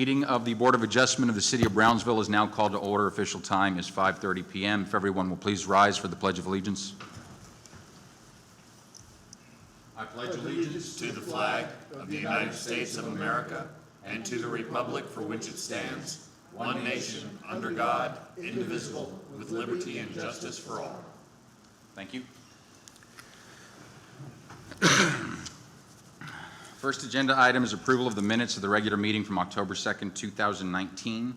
meeting of the Board of Adjustment of the City of Brownsville is now called to order. Official time is 5:30 p.m. If everyone will please rise for the Pledge of Allegiance. I pledge allegiance to the flag of the United States of America and to the republic for which it stands, one nation, under God, indivisible, with liberty and justice for all. Thank you. First agenda item is approval of the minutes of the regular meeting from October 2nd, 2019.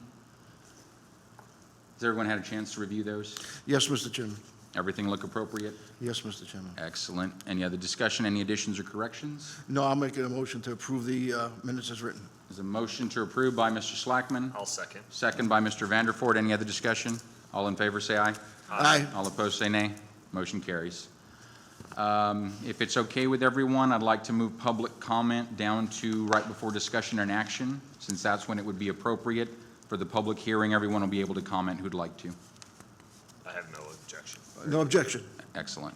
Has everyone had a chance to review those? Yes, Mr. Chairman. Everything look appropriate? Yes, Mr. Chairman. Excellent. Any other discussion, any additions or corrections? No, I'll make a motion to approve the minutes as written. There's a motion to approve by Mr. Slackman, I'll second. second by Mr. Vanderford. Any other discussion? All in favor, say aye. Aye. All opposed, say nay. Motion carries. If it's okay with everyone, I'd like to move public comment down to right before discussion and action, since that's when it would be appropriate. For the public hearing, everyone will be able to comment who'd like to. I have no objection. No objection. Excellent.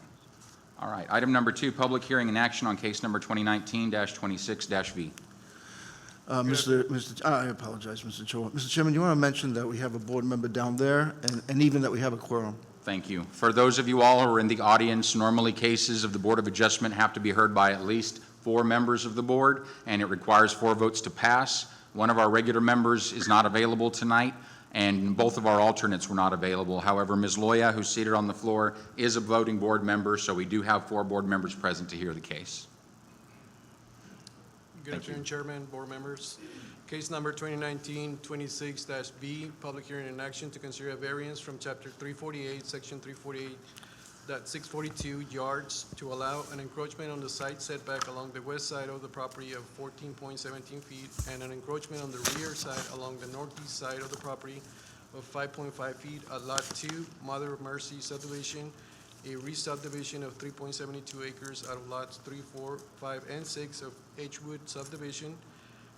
All right, item number 2, public hearing and action on case number 2019-26-V. I apologize, Mr. Chairman. Mr. Chairman, you want to mention that we have a board member down there and even that we have a quorum? Thank you. For those of you all who are in the audience, normally cases of the Board of Adjustment have to be heard by at least 4 members of the board, and it requires 4 votes to pass. One of our regular members is not available tonight, and both of our alternates were not available. However, Ms. Loya, who's seated on the floor, is a voting board member, so we do have 4 board members present to hear the case. Good afternoon, Chairman, board members. Case number 2019-26-B, public hearing and action to consider a variance from Chapter 348, Section 348.642 yards to allow an encroachment on the side setback along the west side of the property of 14.17 feet and an encroachment on the rear side along the northeast side of the property of 5.5 feet at Lot 2, Mother of Mercy subdivision, a re-subdivision of 3.72 acres out of lots 3, 4, 5, and 6 of Edgewood subdivision,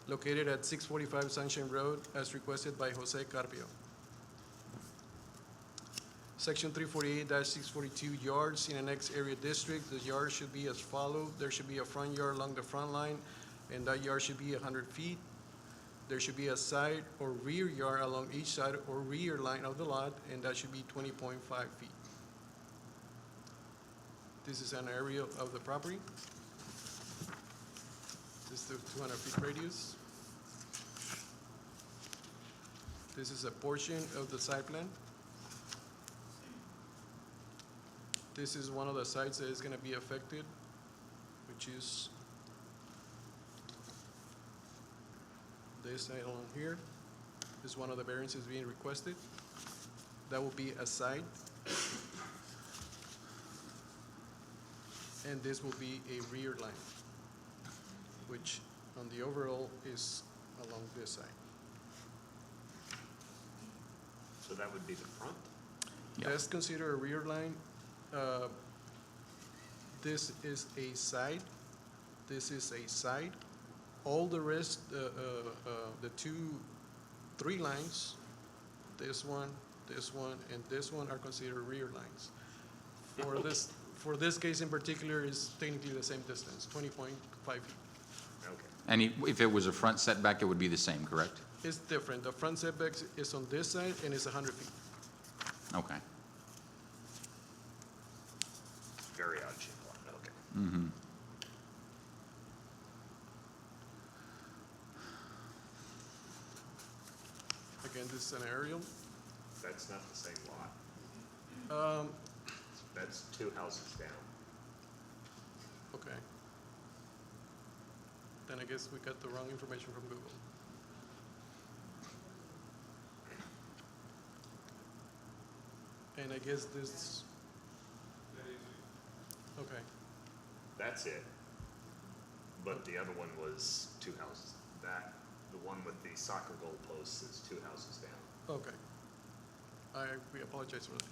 located at 645 Sunshine Road, as requested by Jose Carpio. Section 348-642 yards in the next area district. The yard should be as follows. There should be a front yard along the front line, and that yard should be 100 feet. There should be a side or rear yard along each side or rear line of the lot, and that should be 20.5 feet. This is an area of the property. This is the 200 feet radius. This is a portion of the site plan. This is one of the sites that is going to be affected, which is this site along here. This is one of the variances being requested. That will be a side. And this will be a rear line, which on the overall is along this side. So that would be the front? Yeah. Let's consider a rear line. This is a side. This is a side. All the rest, the 3 lines, this one, and this one are considered rear lines. For this case in particular, is technically the same distance, 20.5 feet. Okay. And if it was a front setback, it would be the same, correct? It's different. The front setback is on this side and it's 100 feet. Okay. Very odd shape lot, okay. Mm-hmm. Again, this is an aerial. That's not the same lot. That's 2 houses down. Okay. Then I guess we got the wrong information from Google. And I guess this, okay, That's it. But the other one was 2 houses. The one with the soccer goal posts is 2 houses down. okay. We apologize for that.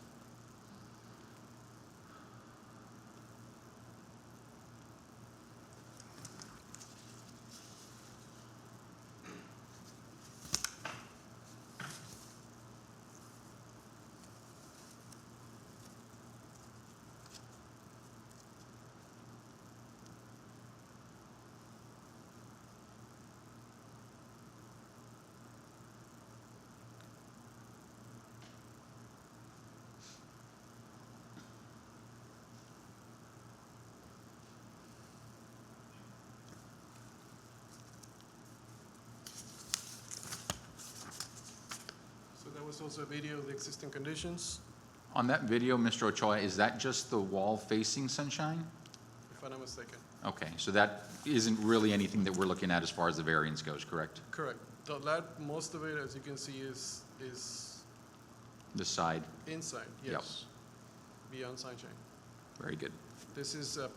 was also a video of the existing conditions, On that video, Mr. Ochoa, is that just the wall facing Sunshine? if I'm not mistaken. Okay, so that isn't really anything that we're looking at as far as the variance goes, correct? Correct. Most of it, as you can see, is The side, inside, Yep. yes, beyond Sunshine. very good. This is a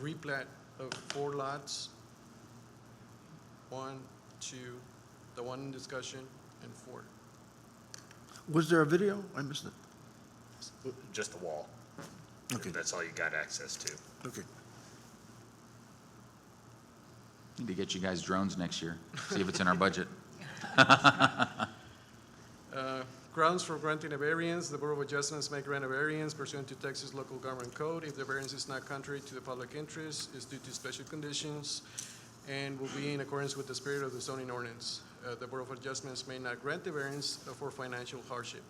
replat of 4 lots. 1, 2, the one in discussion, and 4. Was there a video? I missed it. Just a wall. Okay, That's all you got access to. okay. Need to get you guys drones next year, see if it's in our budget. Grounds for granting a variance, the Board of Adjustments may grant a variance pursuant to Texas Local Government Code if the variance is not contrary to the public interest, is due to special conditions, and will be in accordance with the spirit of the zoning ordinance. The Board of Adjustments may not grant the variance for financial hardship,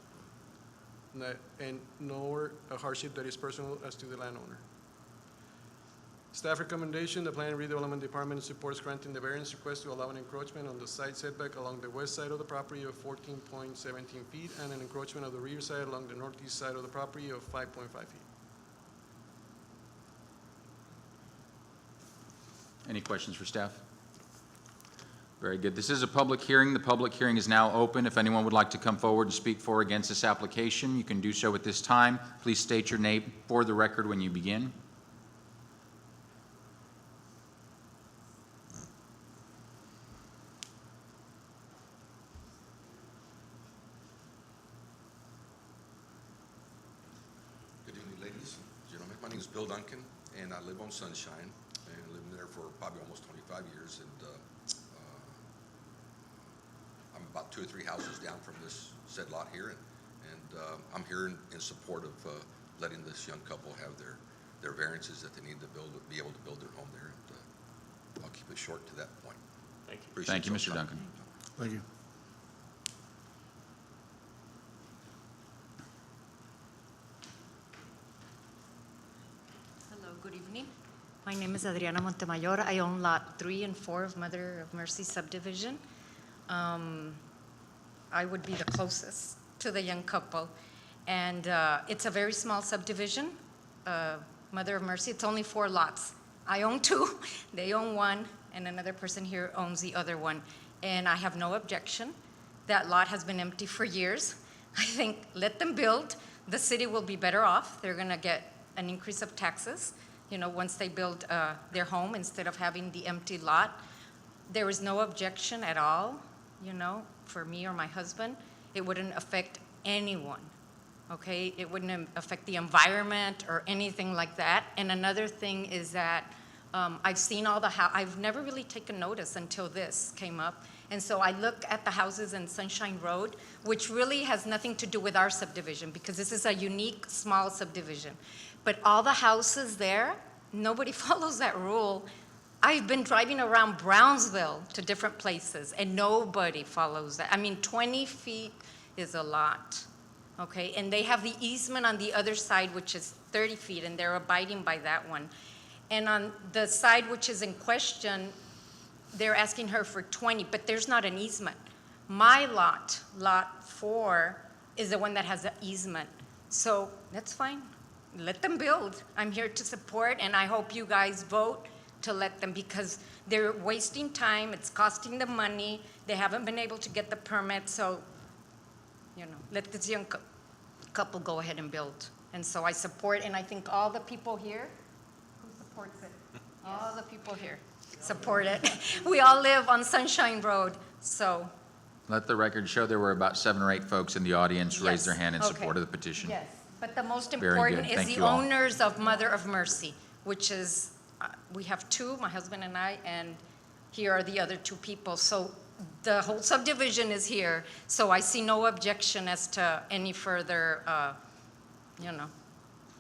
nor a hardship that is personal as to the landowner. Staff recommendation, the Planning and Redevelopment Department supports granting the variance request to allow an encroachment on the side setback along the west side of the property of 14.17 feet and an encroachment of the rear side along the northeast side of the property of 5.5 feet. Any questions for staff? Very good. This is a public hearing. The public hearing is now open. If anyone would like to come forward and speak for or against this application, you can do so at this time. Please state your name for the record when you begin. Good evening, ladies and gentlemen. My name is Bill Duncan, and I live on Sunshine, and I've lived there for probably almost 25 years, and I'm about 2 or 3 houses down from this said lot here, and I'm here in support of letting this young couple have their variances that they need to be able to build their home there, and I'll keep it short to that point. Thank you. Appreciate Thank you, y'all's Mr. time. Duncan. Thank you. Hello, good evening. My name is Adriana Montemayor. I own Lot 3 and 4 of Mother of Mercy subdivision. I would be the closest to the young couple. And it's a very small subdivision, Mother of Mercy. It's only 4 lots. I own 2, they own 1, and another person here owns the other one. And I have no objection. That lot has been empty for years. I think let them build. The city will be better off. They're going to get an increase of taxes, once they build their home instead of having the empty lot. There is no objection at all, for me or my husband. It wouldn't affect anyone, okay? It wouldn't affect the environment or anything like that. And another thing is that I've seen all the I've never really taken notice until this came up. And so I look at the houses in Sunshine Road, which really has nothing to do with our subdivision because this is a unique, small subdivision. But all the houses there, nobody follows that rule. I've been driving around Brownsville to different places, and nobody follows that. I mean, 20 feet is a lot, okay? And they have the easement on the other side, which is 30 feet, and they're abiding by that one. And on the side which is in question, they're asking her for 20, but there's not an easement. My lot, Lot 4, is the one that has the easement. So that's fine. Let them build. I'm here to support, and I hope you guys vote to let them because they're wasting time. It's costing them money. They haven't been able to get the permit. So, let this young couple go ahead and build. And so I support, and I think all the people here, who supports it? All the people here support it. We all live on Sunshine Road, so. Let the record show there were about 7 or 8 folks in the audience raise their Yes, hand in okay. support of the petition. Yes, but the most Very important good. is Thank the you all. owners of Mother of Mercy, which is, we have 2, my husband and I, and here are the other 2 people. So the whole subdivision is here, so I see no objection as to any further,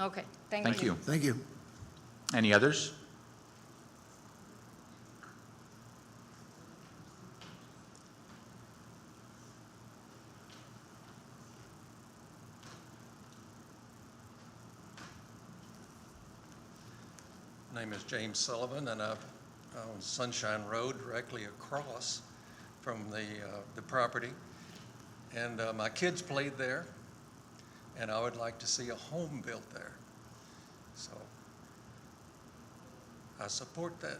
Okay, thank you. Thank you. Thank you. Any others? My name is James Sullivan, and I own Sunshine Road directly across from the property. And my kids played there, and I would like to see a home built there. So I support that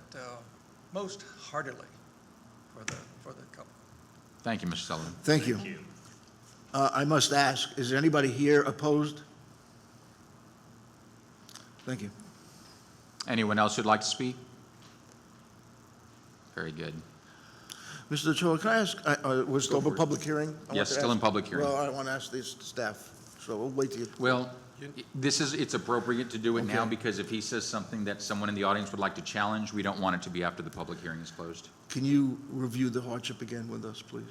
most heartily for the couple. Thank you, Mr. Sullivan. Thank you. I must ask, is there anybody here opposed? Thank you. Anyone else who'd like to speak? Very good. Mr. Ochoa, can I ask, was it open public hearing? I want Yes, to still ask- in public hearing. Well, I want to ask this staff, so we'll wait till you. Well, it's appropriate to do it now Okay. because if he says something that someone in the audience would like to challenge, we don't want it to be after the public hearing is closed. Can you review the hardship again with us, please?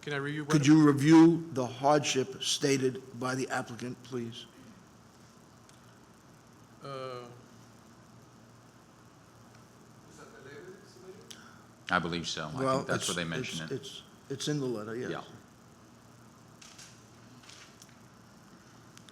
Can I review? Could you review the hardship stated by the applicant, please? I believe so. I Well, think that's it's- where they mention it. It's in the letter, yes. Yeah.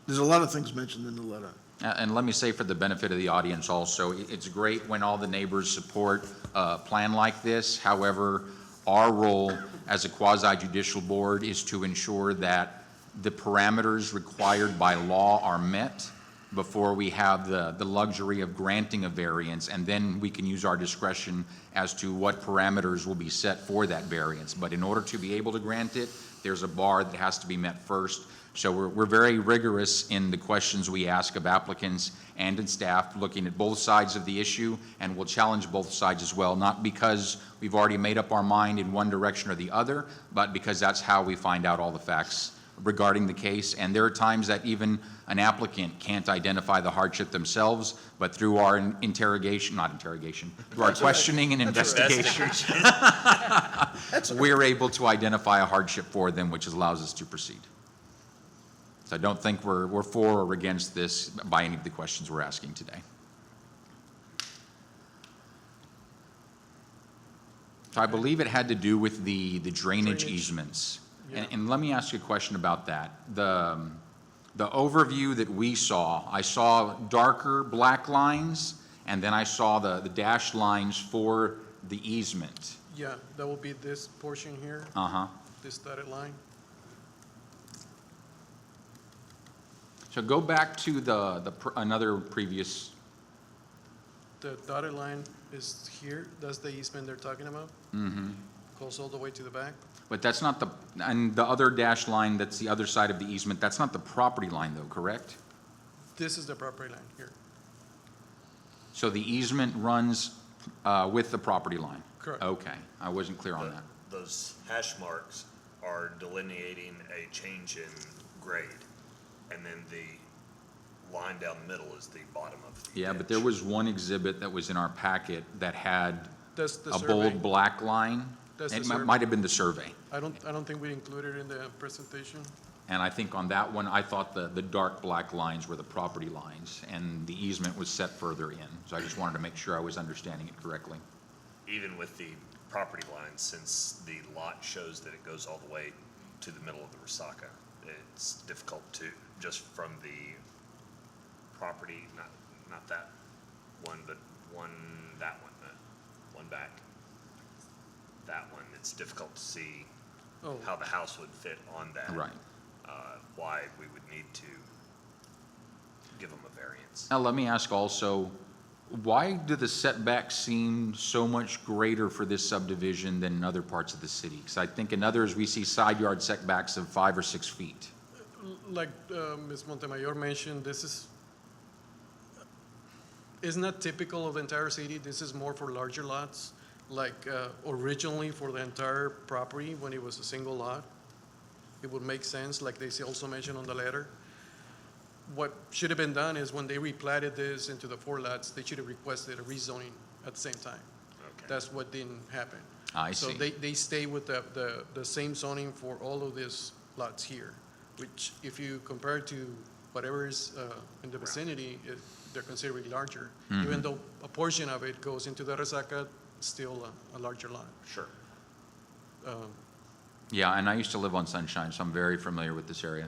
There's a lot of things mentioned in the letter. And let me say for the benefit of the audience also, it's great when all the neighbors support a plan like this. However, our role as a quasi-judicial board is to ensure that the parameters required by law are met before we have the luxury of granting a variance, and then we can use our discretion as to what parameters will be set for that variance. But in order to be able to grant it, there's a bar that has to be met first. So we're very rigorous in the questions we ask of applicants and in staff, looking at both sides of the issue, and we'll challenge both sides as well, not because we've already made up our mind in one direction or the other, but because that's how we find out all the facts regarding the case. And there are times that even an applicant can't identify the hardship themselves, but through our through our questioning and investigation, we're able to identify a hardship for them, which allows us to proceed. So I don't think we're for or against this by any of the questions we're asking today. So I believe it had to do with the drainage Drainage. easements. Yeah. And let me ask you a question about that. The overview that we saw, I saw darker black lines, and then I saw the dashed lines for the easement. Yeah, that will be this portion here, Uh-huh. this dotted line. So go back to another previous, The dotted line is here, that's the easement they're talking about. Goes all the way to the back. but that's not and the other dashed line that's the other side of the easement, that's not the property line though, correct? This is the property line here. So the easement runs with the property line? Correct. Okay, I wasn't clear on that. Those hash marks are delineating a change in grade, and then the line down the middle is the bottom of the Yeah, but ditch. there was one exhibit that was in our packet that had That's the a survey. bold black line. That's the It survey. might have been the survey. I don't think we included it in the presentation. And I think on that one, I thought the dark black lines were the property lines, and the easement was set further in. So I just wanted to make sure I was understanding it correctly. Even with the property line, since the lot shows that it goes all the way to the middle of the Resaca, it's difficult to, just from the property, not that one, but that one back. That one, it's difficult to see Oh, how the house would fit on that. Right. Why we would need to give them a variance. Now, let me ask also, why do the setbacks seem so much greater for this subdivision than in other parts of the city? Because I think in others, we see side yard setbacks of 5 or 6 feet. like Ms. Montemayor mentioned, this is not typical of the entire city. This is more for larger lots. Like originally for the entire property, when it was a single lot, it would make sense, like they also mentioned on the letter. What should have been done is when they replatted this into the 4 lots, they should have requested a rezoning at the same time. Okay. That's what didn't happen. I So see. they stay with the same zoning for all of these lots here, which if you compare to whatever is in the vicinity, they're considerably larger. Even though a portion of it goes into the Resaca, still a larger lot. Sure. Yeah, and I used to live on Sunshine, so I'm very familiar with this area.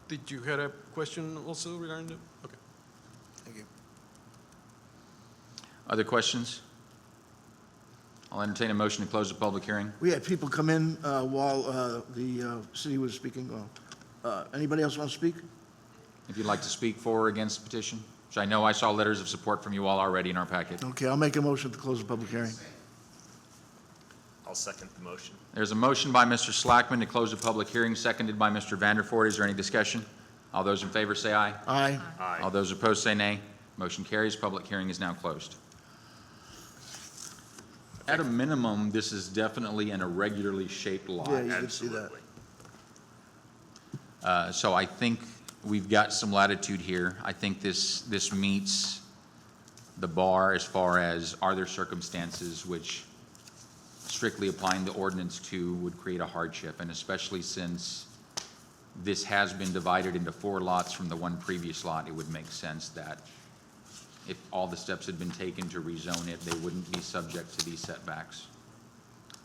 Did you have a question also regarding the, okay. Thank you. Other questions? I'll I'll entertain a motion to close the public hearing. We had people come in while the city was speaking. Anybody else want to speak? If you'd like to speak for or against the petition, which I know I saw letters of support from you all already in our packet. Okay, I'll make a motion to close the public hearing. I'll second the motion. There's a motion by Mr. Slackman to close the public hearing, seconded by Mr. Vanderford. Is there any discussion? All those in favor say aye. Aye. All those opposed say nay. Motion carries. Public hearing is now closed. At a minimum, this is definitely an irregularly shaped lot. Yeah, you can see that. So I think we've got some latitude here. I think this meets the bar as far as are there circumstances which strictly applying the ordinance to would create a hardship, and especially since this has been divided into 4 lots from the one previous lot, it would make sense that if all the steps had been taken to rezone it, they wouldn't be subject to these setbacks.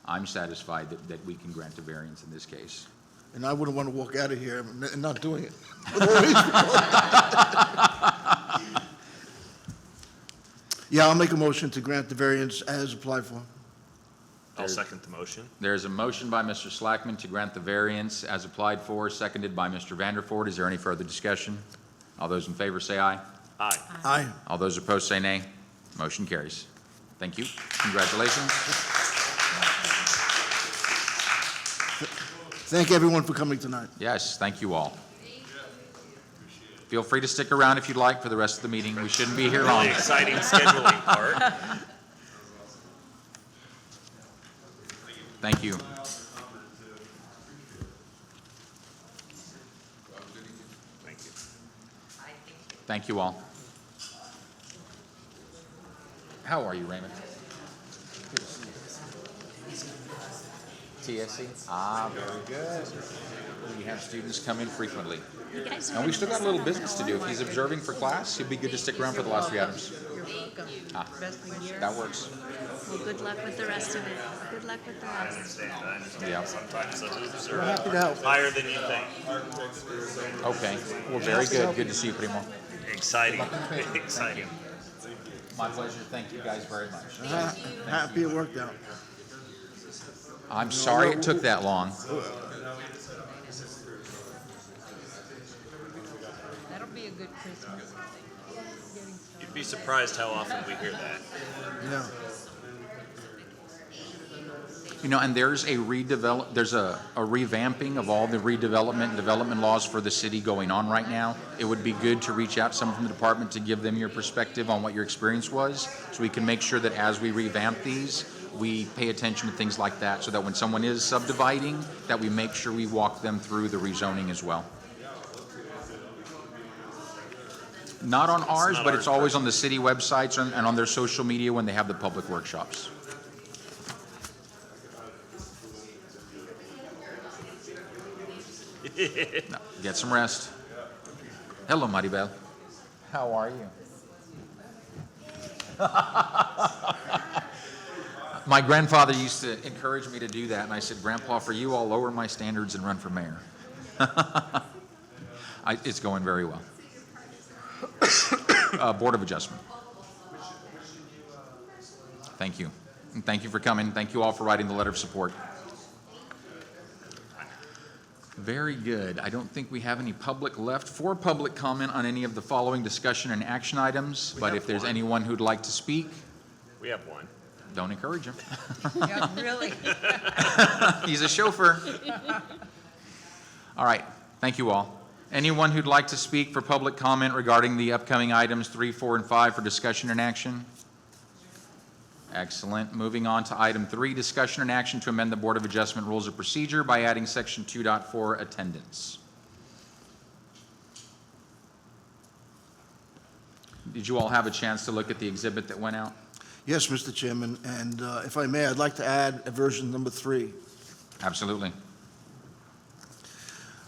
I'm satisfied that we can grant a variance in this case. And I wouldn't want to walk out of here and not doing it. Yeah, I'll make a motion to grant the variance as applied for. I'll second the motion. There's a motion by Mr. Slackman to grant the variance as applied for, seconded by Mr. Vanderford. Is there any further discussion? All those in favor say aye. Aye. Aye. All those opposed say nay. Motion carries. Thank you. Congratulations. Thank everyone for coming tonight. Yes, thank you all. Feel free to stick around if you'd like for the rest of the meeting. We shouldn't be here long. Really exciting scheduling part. Thank you. Thank you. Thank you all. How are you, Raymond? Good to see you. TSC? Ah, very good. We have students come in frequently. And we still got a little business to do. If he's observing for class, it'd be good to stick around for the last 3 items. You're welcome. Ah. Rest of the year. That works. Well, good luck with the rest of it. Good luck with the rest. Yeah. Sometimes such as We're happy to help. higher than you think. Okay. Well, very good. Good to see you, Primo. Exciting. Exciting. My pleasure. Thank you guys very much. Happy it worked out. I'm sorry it took that long. That'll be a good Christmas. You'd be surprised how often we hear that. Yeah. You know, and there's a revamping of all the redevelopment and development laws for the city going on right now. It would be good to reach out to someone from the department to give them your perspective on what your experience was, so we can make sure that as we revamp these, we pay attention to things like that, so that when someone is subdividing, that we make sure we walk them through the rezoning as well. Not on ours, but it's always on the city websites and on their social media when they have the public workshops. No, get some rest. Hello, Maribel. How are you? My grandfather used to encourage me to do that, and I said, Grandpa, for you, I'll lower my standards and run for mayor. It's going very well. Board of Adjustment. Thank you. And thank you for coming. Thank you all for writing the letter of support. Very good. I don't think we have any public left for public comment on any of the following discussion and action items, but if there's anyone who'd like to speak, We have one. don't encourage him. Yeah, really. He's a chauffeur. All right, thank you all. Anyone who'd like to speak for public comment regarding the upcoming items 3, 4, and 5 for discussion and action? Excellent. Moving on to item 3, discussion and action to amend the Board of Adjustment Rules of Procedure by adding section 2.4, attendance. Did you all have a chance to look at the exhibit that went out? Yes, Mr. Chairman, and if I may, I'd like to add a version number 3. Absolutely.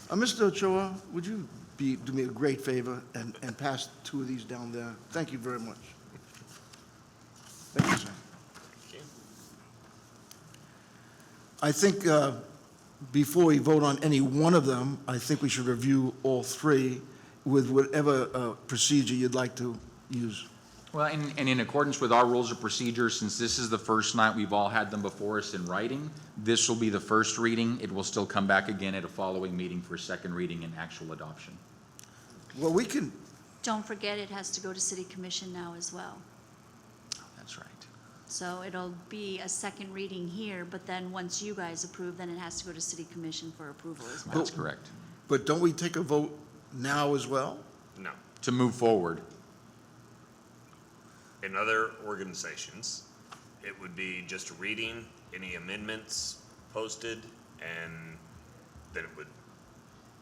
Mr. Ochoa, would you do me a great favor and pass 2 of these down there? Thank you very much. Thank you, sir. I think before we vote on any one of them, I think we should review all 3 with whatever procedure you'd like to use. Well, and in accordance with our rules of procedure, since this is the first night we've all had them before us in writing, this will be the first reading. It will still come back again at a following meeting for second reading and actual adoption. Well, we can, Don't forget, it has to go to city commission now as well. That's right. So it'll be a second reading here, but then once you guys approve, then it has to go to city commission for approval as well. That's correct. but don't we take a vote now as well? No. To move forward. In other organizations, it would be just a reading, any amendments posted, and then it would.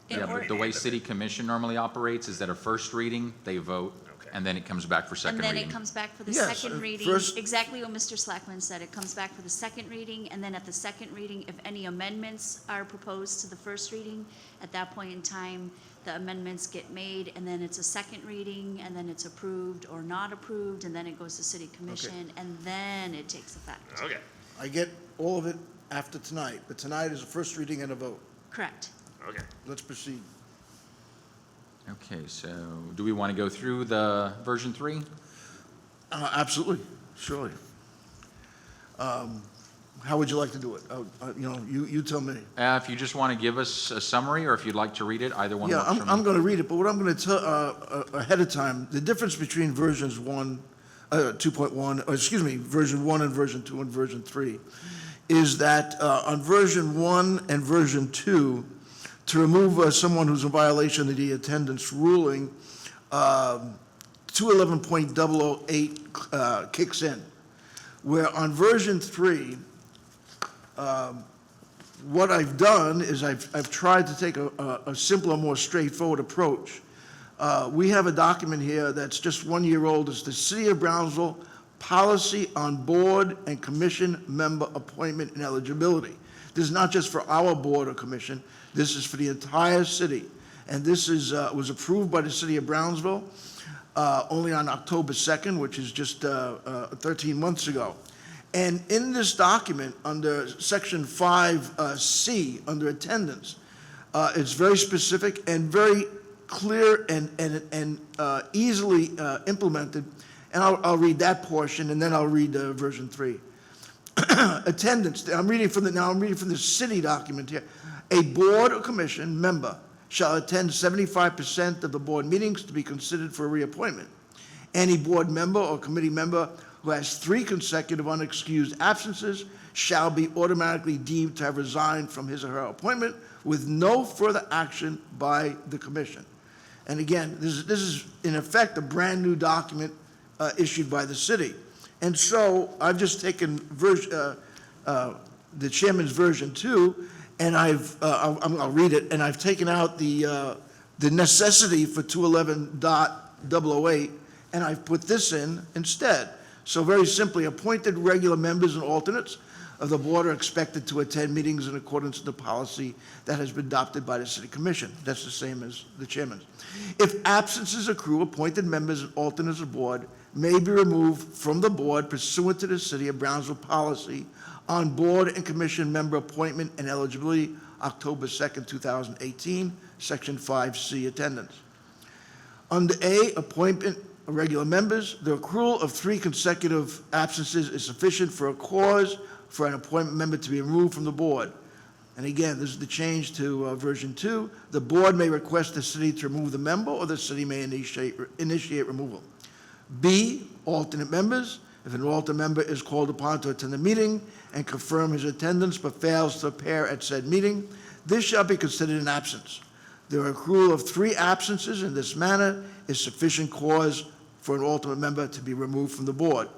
In Yeah, or- but the way city commission normally operates is that a first reading, they vote, Okay. and then it comes back for second And then reading. it comes back for the Yes, second reading, first- exactly what Mr. Slackman said. It comes back for the second reading, and then at the second reading, if any amendments are proposed to the first reading, at that point in time, the amendments get made, and then it's a second reading, and then it's approved or not approved, and then it goes to city commission, and then it takes effect. Okay. I get all of it after tonight, but tonight is a first reading and a vote. Correct. Okay. Let's proceed. Okay, so do we want to go through the version 3? Absolutely, surely. How would you like to do it? You tell me. If you just want to give us a summary, or if you'd like to read it, either one Yeah, works for me. I'm going to read it, but what I'm going to tell, ahead of time, the difference between versions 2.1, or excuse me, version 1 and version 2 and version 3, is that on version 1 and version 2, to remove someone who's in violation of the attendance ruling, 211.008 kicks in. Where on version 3, what I've done is I've tried to take a simpler, more straightforward approach. We have a document here that's just 1 year old. It's the City of Brownsville Policy on Board and Commission Member Appointment and Eligibility. This is not just for our board or commission. This is for the entire city. And this was approved by the City of Brownsville only on October 2nd, which is just 13 months ago. And in this document, under Section 5C, under attendance, it's very specific and very clear and easily implemented. And I'll read that portion, and then I'll read version 3. Attendance, I'm reading from the city document here. A board or commission member shall attend 75% of the board meetings to be considered for reappointment. Any board member or committee member who has 3 consecutive unexcused absences shall be automatically deemed to have resigned from his or her appointment with no further action by the commission. And again, this is in effect a brand-new document issued by the city. And so I've just taken the chairman's version 2, and I'll read it, and I've taken out the necessity for 211.008, and I've put this in instead. So very simply, appointed regular members and alternates of the board are expected to attend meetings in accordance with the policy that has been adopted by the city commission. That's the same as the chairman's. If absences accrue, appointed members and alternates of the board may be removed from the board pursuant to the City of Brownsville policy on board and commission member appointment and eligibility, October 2nd, 2018, Section 5C, attendance. Under A, appointment of regular members, the accrual of 3 consecutive absences is sufficient for a cause for an appointment member to be removed from the board. And again, this is the change to version 2. The board may request the city to remove the member, or the city may initiate removal. B, alternate members. If an alternate member is called upon to attend the meeting and confirm his attendance but fails to appear at said meeting, this shall be considered an absence. The accrual of 3 absences in this manner is sufficient cause for an alternate member to be removed from the board.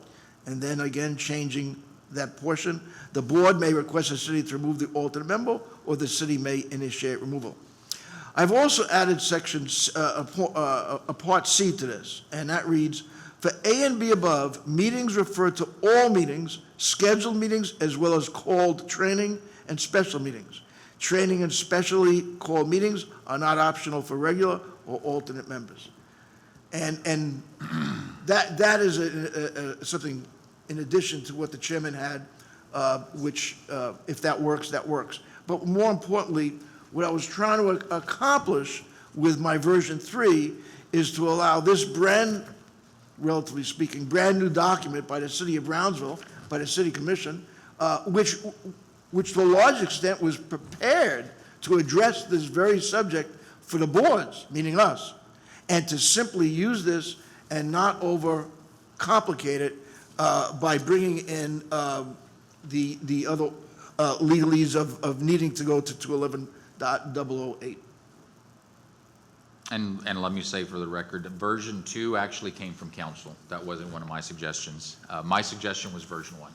And then again, changing that portion, the board may request the city to remove the alternate member, or the city may initiate removal. I've also added a Part C to this, and that reads, for A and B above, meetings refer to all meetings, scheduled meetings, as well as called training and special meetings. Training and specially called meetings are not optional for regular or alternate members. And that is something in addition to what the chairman had, which if that works, that works. But more importantly, what I was trying to accomplish with my version 3 is to allow this brand relatively speaking, brand-new document by the city of Brownsville, by the city commission, which to a large extent was prepared to address this very subject for the boards, meaning us, and to simply use this and not overcomplicate it by bringing in the other legalese of needing to go to 211.008. And let me say for the record, version 2 actually came from council. That wasn't one of my suggestions. My suggestion was version 1.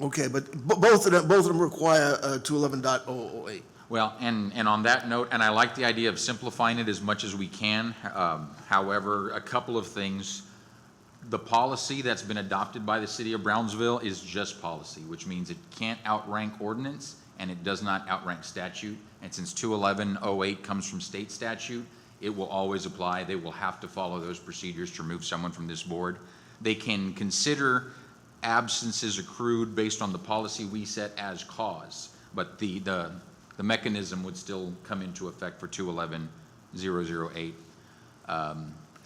Okay, but both of them require 211.008. Well, and on that note, and I like the idea of simplifying it as much as we can. However, a couple of things. The policy that's been adopted by the city of Brownsville is just policy, which means it can't outrank ordinance and it does not outrank statute. And since 211.08 comes from state statute, it will always apply. They will have to follow those procedures to remove someone from this board. They can consider absences accrued based on the policy we set as cause, but the mechanism would still come into effect for 211.008.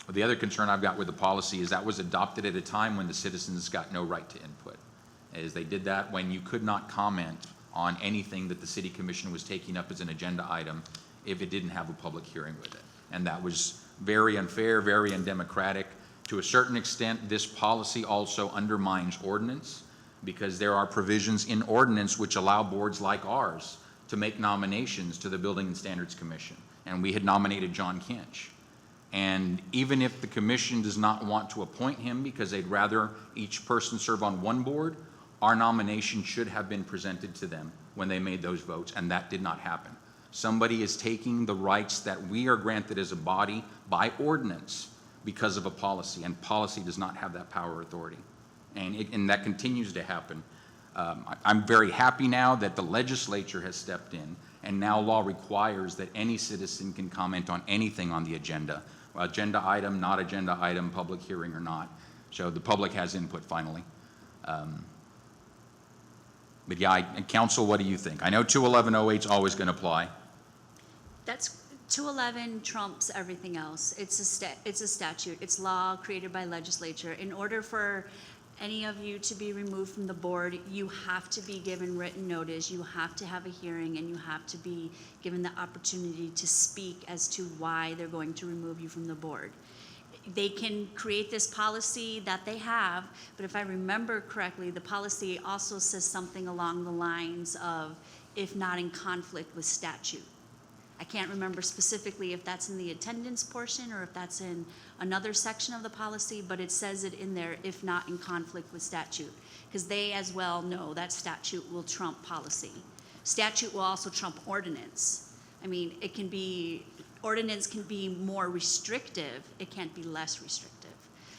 The other concern I've got with the policy is that was adopted at a time when the citizens got no right to input. Is they did that when you could not comment on anything that the city commission was taking up as an agenda item if it didn't have a public hearing with it. And that was very unfair, very undemocratic. To a certain extent, this policy also undermines ordinance because there are provisions in ordinance which allow boards like ours to make nominations to the Building and Standards Commission. And we had nominated John Kinch. And even if the commission does not want to appoint him because they'd rather each person serve on one board, our nomination should have been presented to them when they made those votes, and that did not happen. Somebody is taking the rights that we are granted as a body by ordinance because of a policy, and policy does not have that power or authority. And that continues to happen. I'm very happy now that the legislature has stepped in, and now law requires that any citizen can comment on anything on the agenda item, not agenda item, public hearing or not. So the public has input finally. But yeah, council, what do you think? I know 211.08 is always going to apply. That's, 211 trumps everything else. It's a statute. It's law created by legislature. In order for any of you to be removed from the board, you have to be given written notice, you have to have a hearing, and you have to be given the opportunity to speak as to why they're going to remove you from the board. They can create this policy that they have, but if I remember correctly, the policy also says something along the lines of, if not in conflict with statute. I can't remember specifically if that's in the attendance portion or if that's in another section of the policy, but it says it in there, if not in conflict with statute, because they as well know that statute will trump policy. Statute will also trump ordinance. I mean, it can be, ordinance can be more restrictive, it can't be less restrictive.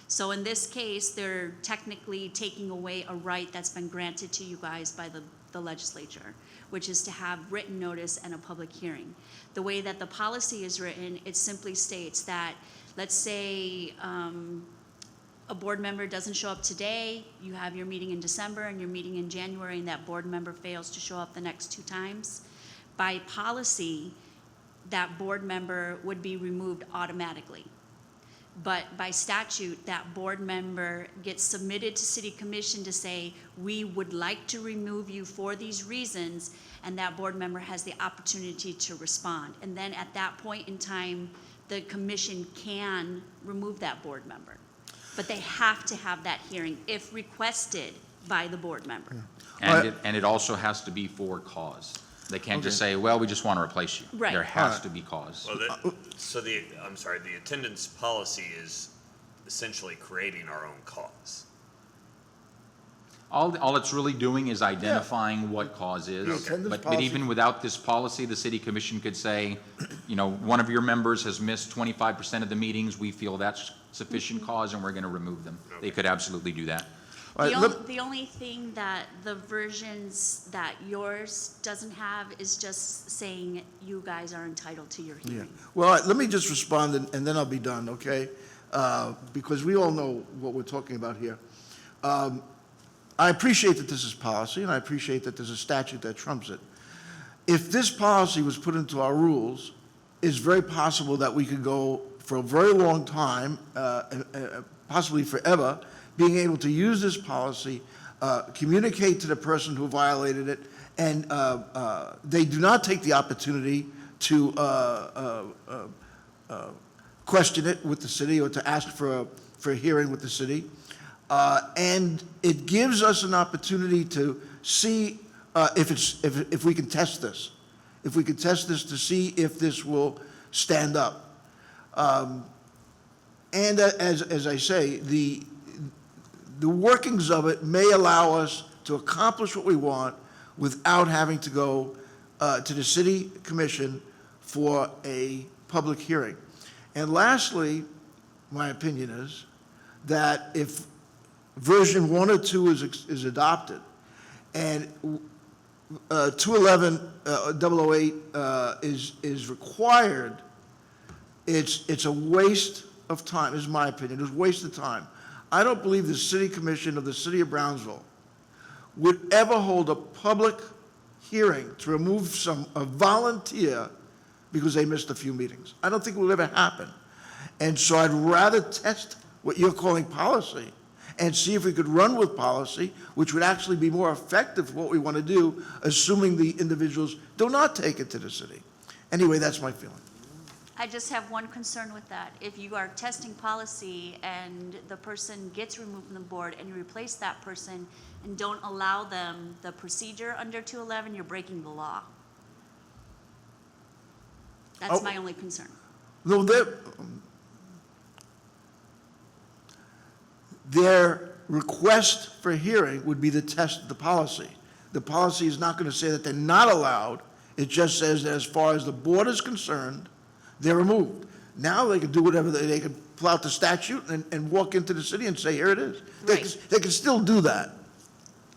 So in this case, they're technically taking away a right that's been granted to you guys by the legislature, which is to have written notice and a public hearing. The way that the policy is written, it simply states that, let's say a board member doesn't show up today, you have your meeting in December and your meeting in January, and that board member fails to show up the next 2 times. By policy, that board member would be removed automatically. But by statute, that board member gets submitted to city commission to say, we would like to remove you for these reasons, and that board member has the opportunity to respond. And then at that point in time, the commission can remove that board member. But they have to have that hearing if requested by the board member. And it also has to be for cause. They can't just say, well, we just want to replace you. Right. There has to be cause. Well, I'm sorry, the attendance policy is essentially creating our own cause. All it's really doing is identifying what cause is. The attendance But policy- even without this policy, the city commission could say, one of your members has missed 25% of the meetings, we feel that's sufficient cause and we're going to remove them. They could absolutely do that. All right, The only thing that the versions that yours doesn't have is just saying you guys are entitled to your Yeah. hearing. Well, all right, let me just respond and then I'll be done, okay? Because we all know what we're talking about here. I appreciate that this is policy, and I appreciate that there's a statute that trumps it. If this policy was put into our rules, it's very possible that we could go for a very long time, possibly forever, being able to use this policy, communicate to the person who violated it, and they do not take the opportunity to question it with the city or to ask for a hearing with the city. And it gives us an opportunity to see if we can test this. If we can test this to see if this will stand up. And as I say, the workings of it may allow us to accomplish what we want without having to go to the city commission for a public hearing. And lastly, my opinion is that if version 1 or 2 is adopted, and 211-008 is required, it's a waste of time, is my opinion. It's a waste of time. I don't believe the city commission of the city of Brownsville would ever hold a public hearing to remove a volunteer because they missed a few meetings. I don't think it will ever happen. And so I'd rather test what you're calling policy and see if we could run with policy, which would actually be more effective for what we want to do, assuming the individuals do not take it to the city. Anyway, that's my feeling. I just have one concern with that. If you are testing policy and the person gets removed from the board and you replace that person and don't allow them the procedure under 211, you're breaking the law. That's Oh. my only concern. No, their request for hearing would be to test the policy. The policy is not going to say that they're not allowed. It just says that as far as the board is concerned, they're removed. Now they can do whatever, they can pull out the statute and walk into the city and say, here it is. Right. They can still do that.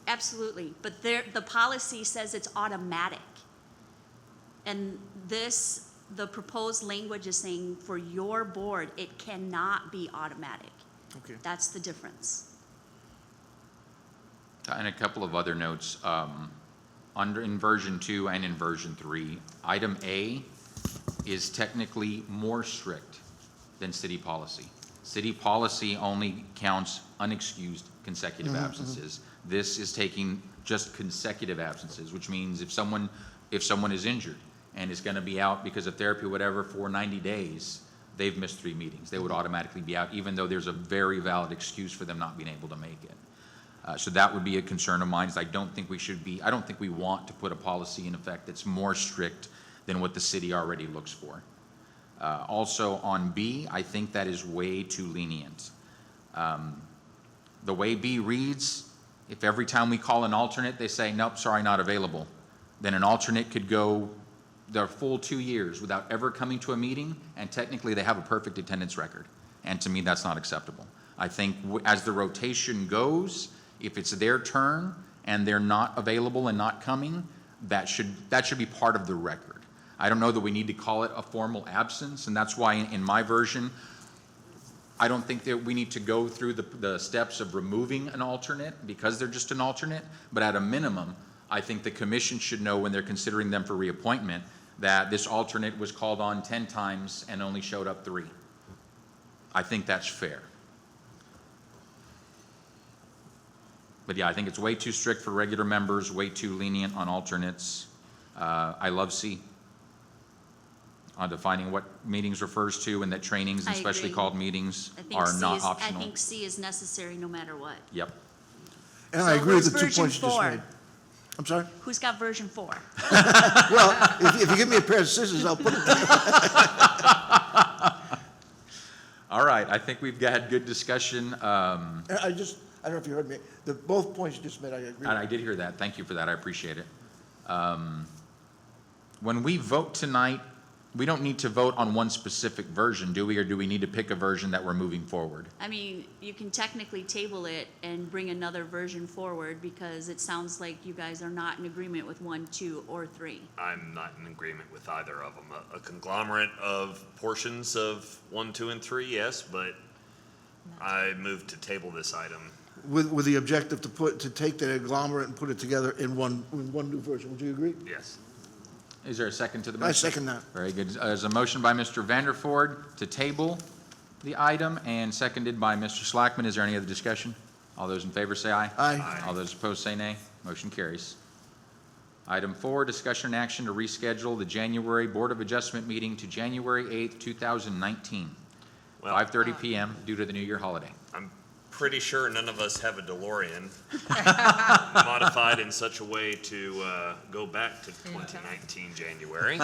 Absolutely, but the policy says it's automatic. And the proposed language is saying for your board, it cannot be automatic. Okay. That's the difference. And a couple of other notes, in version 2 and in version 3, item A is technically more strict than city policy. City policy only counts unexcused consecutive absences. This is taking just consecutive absences, which means if someone is injured and is going to be out because of therapy or whatever for 90 days, they've missed 3 meetings. They would automatically be out, even though there's a very valid excuse for them not being able to make it. So that would be a concern of mine, is I don't think we want to put a policy in effect that's more strict than what the city already looks for. Also on B, I think that is way too lenient. The way B reads, if every time we call an alternate, they say, nope, sorry, not available, then an alternate could go their full 2 years without ever coming to a meeting, and technically they have a perfect attendance record. And to me, that's not acceptable. I think as the rotation goes, if it's their turn and they're not available and not coming, that should be part of the record. I don't know that we need to call it a formal absence, and that's why in my version, I don't think that we need to go through the steps of removing an alternate because they're just an alternate, but at a minimum, I think the commission should know when they're considering them for reappointment that this alternate was called on 10 times and only showed up 3. I think that's fair. But yeah, I think it's way too strict for regular members, way too lenient on alternates. I love C, on defining what meetings refers to, and that trainings, and I Mm-hmm. specially agree. called meetings, I think are C not is, optional. I think C is necessary no matter what. Yep. And I So agree with the where's 2 points you just version made. I'm sorry? Who's got version 4? Well, if you give me a pair of scissors, I'll put it there. All right, I think we've had good discussion. And I don't know if you heard me, both points you just made, I agree with. And I did hear that. Thank you for that. I appreciate it. When we vote tonight, we don't need to vote on one specific version, do we? Or do we need to pick a version that we're moving forward? I mean, you can technically table it and bring another version forward because it sounds like you guys are not in agreement with 1, 2, or 3. I'm not in agreement with either of them. A conglomerate of portions of 1, 2, and 3, yes, but I move to table this item. With the objective to take the agglomerate and put it together in one new version. Would you agree? Yes. Is there a second to the I motion? second that. Very good. There's a motion by Mr. Vanderford to table the item and seconded by Mr. Slackman. Is there any other discussion? All those in favor say aye. Aye. All those opposed say nay. Motion carries. Item 4, discussion and action to reschedule the January Board of Adjustment meeting to January 8th, 2019, Well, 5:30 PM due to the New Year holiday. I'm pretty sure none of us have a DeLorean modified in such a way to go back to 2019 January.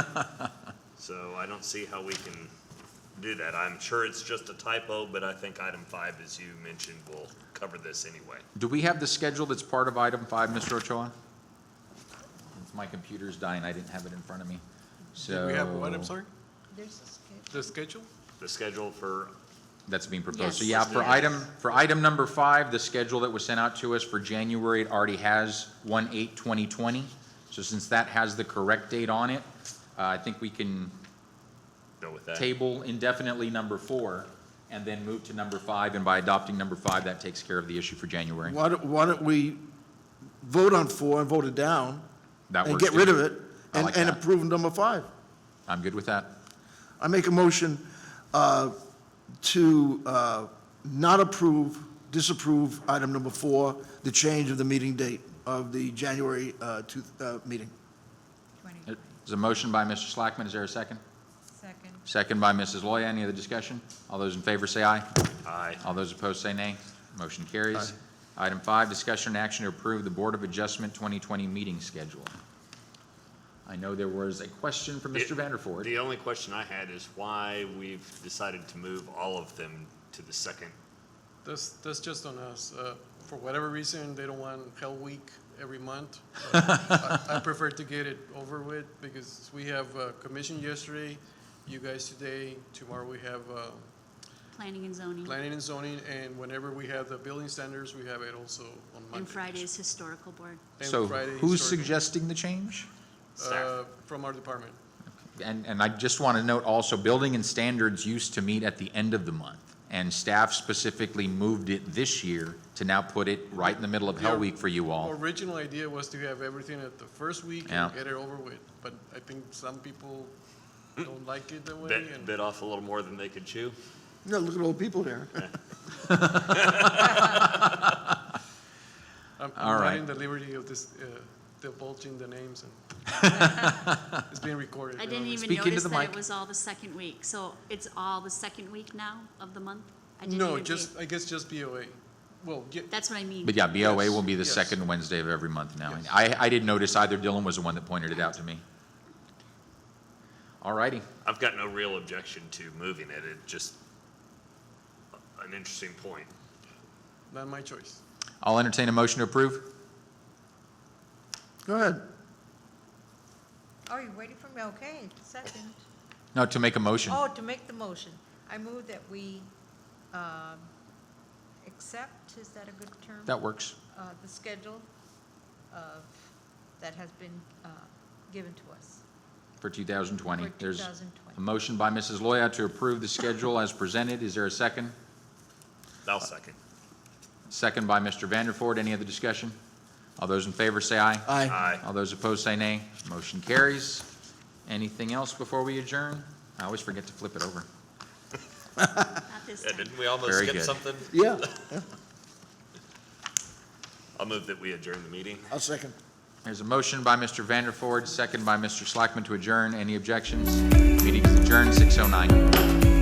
So I don't see how we can do that. I'm sure it's just a typo, but I think item 5, as you mentioned, will cover this anyway. Do we have the schedule that's part of item 5, Mr. Ochoa? My computer's dying. I didn't have it in front of me. So Did we have what, I'm sorry? There's a schedule. The schedule? The schedule for, That's being proposed. So Yes. yeah, for item number 5, the schedule that was sent out to us for January, it already has 1/8/2020. So since that has the correct date on it, I think we can go with that. table indefinitely number 4 and then move to number 5. And by adopting number 5, that takes care of the issue for January. Why don't we vote on 4 and vote it down That and works get too. rid of it I like and that. approve number 5? I'm good with that. I make a motion to not approve, disapprove item number 4, the change of the meeting date of the January meeting. There's a motion by Mr. Slackman. Is there a second? Second. Second by Mrs. Loya. Any other discussion? All those in favor say aye. Aye. All those opposed say nay. Motion carries. Item 5, discussion and action to approve the Board of Adjustment 2020 meeting schedule. I know there was a question from Mr. Vanderford. The only question I had is why we've decided to move all of them to the second. That's just on us. For whatever reason, they don't want Hell Week every month. I prefer to get it over with because we have commission yesterday, you guys today, tomorrow we have Planning and zoning. planning and zoning, and whenever we have the building standards, we have it also on Monday. And Friday's historical board. And So Friday who's historical, suggesting the change? Staff. From our department. And I just want to note also, building and standards used to meet at the end of the month, and staff specifically moved it this year to now put it right in the middle of Hell Yeah. Week for you all. Original idea was to have everything at the first week Yeah. and get it over with, but I think some people don't like it that way. and- Bit off a little more than they could chew. No, look at all the people there. I'm All not right. in the liberty of this, divulging the names, and it's being recorded. I didn't even Speak into notice the that mic. it was all the second week, so it's all the second week now of the month? I didn't No, even just, pay- I guess just BOA. Well, That's what I mean. But yeah, BOA will be the Yes. second Wednesday of every month now. Yes. I didn't notice either. Dylan was the one that pointed it out to me. All righty. I've got no real objection to moving it. It just an interesting point. not my choice. I'll entertain a motion to approve. Go ahead. Oh, you're waiting for me? Okay, second. No, to make a motion. Oh, to make the motion. I move that we accept, is that a good term? That works. The schedule of, that has been given to us For 2020. for There's 2020. a motion by Mrs. Loya to approve the schedule as presented. Is there a second? I'll second. Second by Mr. Vanderford. Any other discussion? All those in favor say aye. Aye. Aye. All those opposed say nay. Motion carries. Anything else before we adjourn? I always forget to flip it over. Not this Yeah, time. didn't we almost Very skip good. something? Yeah, I'll move that we adjourn the meeting. I'll second. There's a motion by Mr. Vanderford, second by Mr. Slackman to adjourn. Any objections? Meeting is adjourned, 6:09.